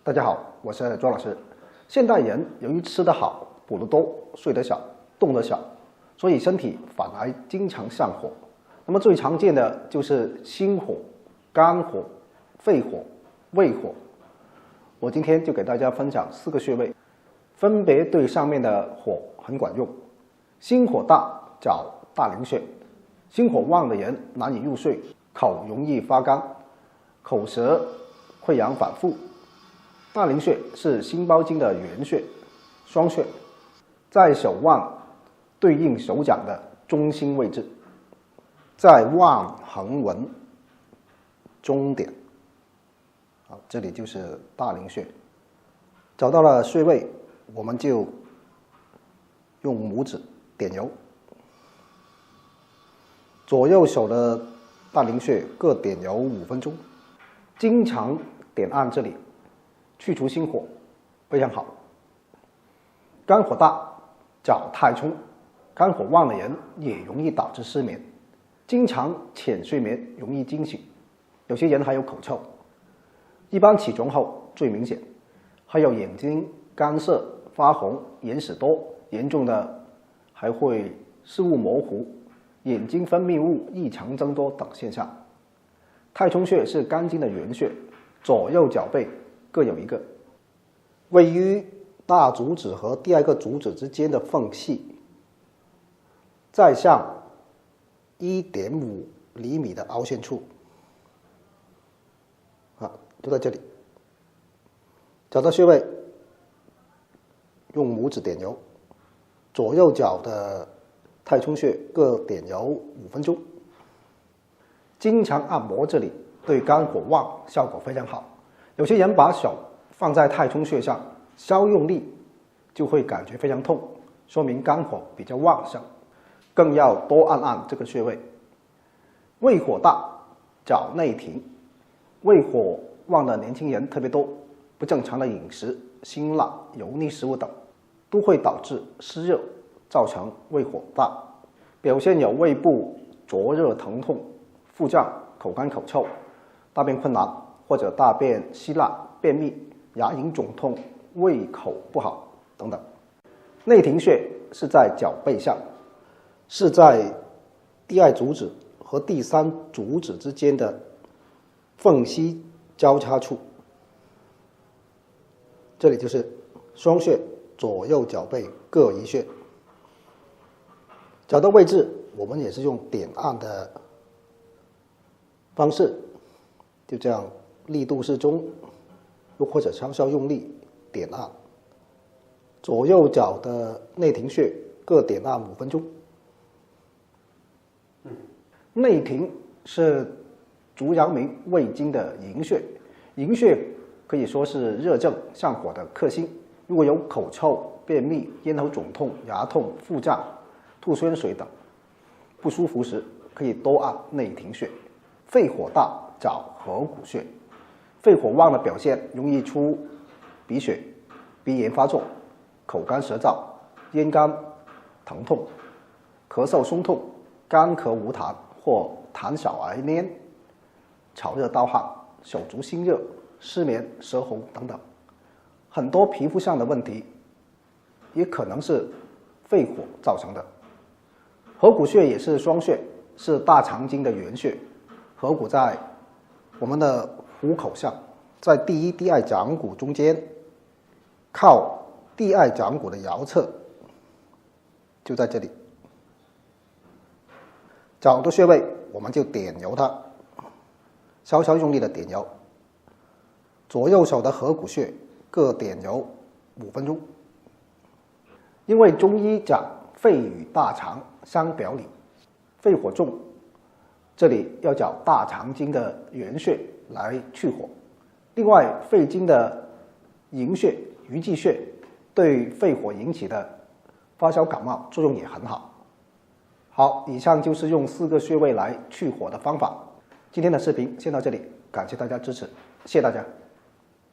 大家好，我是庄老师。现代人由于吃得好、补得多、睡得少、动得少，所以身体反而经常上火。那么最常见的就是心火、肝火、肺火、胃火。我今天就给大家分享4个穴位，分别对上面的火很管用。心火大找大陵穴，心火旺的人难以入睡，口容易发干，口舌溃疡反复。大陵穴是心包经的原穴，双穴，在手腕对应手掌的中心位置，在腕横纹中点。好，这里就是大陵穴。找到了穴位，我们就用拇指点揉，左右手的大陵穴各点揉5分钟，经常点按这里，去除心火，非常好。肝火大找太冲，肝火旺的人也容易导致失眠，经常浅睡眠，容易惊醒，有些人还有口臭，一般起床后最明显，还有眼睛干涩、发红、眼屎多，严重的还会视物模糊、眼睛分泌物异常增多等现象。太冲穴是肝经的原穴，左右脚背各有一个，位于大足趾和第2个足趾之间的缝隙，在向1.5厘米的凹陷处。就在这里。找到穴位，用拇指点揉，左右脚的太冲穴各点揉5分钟。经常按摩这里，对肝火旺效果非常好。有些人把手放在太冲穴上，稍用力就会感觉非常痛，说明肝火比较旺盛，更要多按这个穴位。胃火大找内庭，胃火旺的年轻人特别多，不正常的饮食、辛辣、油腻食物等，都会导致湿热，造成胃火大，表现有胃部灼热疼痛、腹胀、口干口臭、大便困难或者大便稀烂、便秘、牙龈肿痛、胃口不好等等。内庭穴是在脚背上，是在第2足趾和第3足趾之间的缝隙交叉处，这里就是双穴，左右脚背各一穴。找到位置，我们也是用点按的方式，就这样力度适中，又或者稍稍用力点按。左右脚的内庭穴各点按5分钟。内庭是足阳明胃经的营穴，营穴可以说是热症上火的克星。如果有口臭、便秘、咽喉肿痛、牙痛、腹胀、吐酸水等不舒服时，可以多按内庭穴。肺火大找合谷穴，肺火旺的表现容易出鼻血、鼻炎发作、口干舌燥、咽干疼痛、咳嗽松痛、干咳无痰或痰少而黏、潮热盗汗、手足心热、失眠、舌红等等。很多皮肤上的问题也可能是肺火造成的。合谷穴也是双穴，是大肠经的原穴。合谷在我们的虎口上，在第1、第2掌骨中间，靠第2掌骨的桡侧，就在这里。找到穴位，我们就点揉它，稍稍用力的点揉。左右手的合谷穴各点揉5分钟。因为中医讲肺与大肠相表里，肺火重，这里要找大肠经的原穴来去火。另外，肺经的营穴、鱼际穴对肺火引起的发烧感冒作用也很好。好，以上就是用4个穴位来去火的方法。今天的视频先到这里，感谢大家支持，谢谢大家。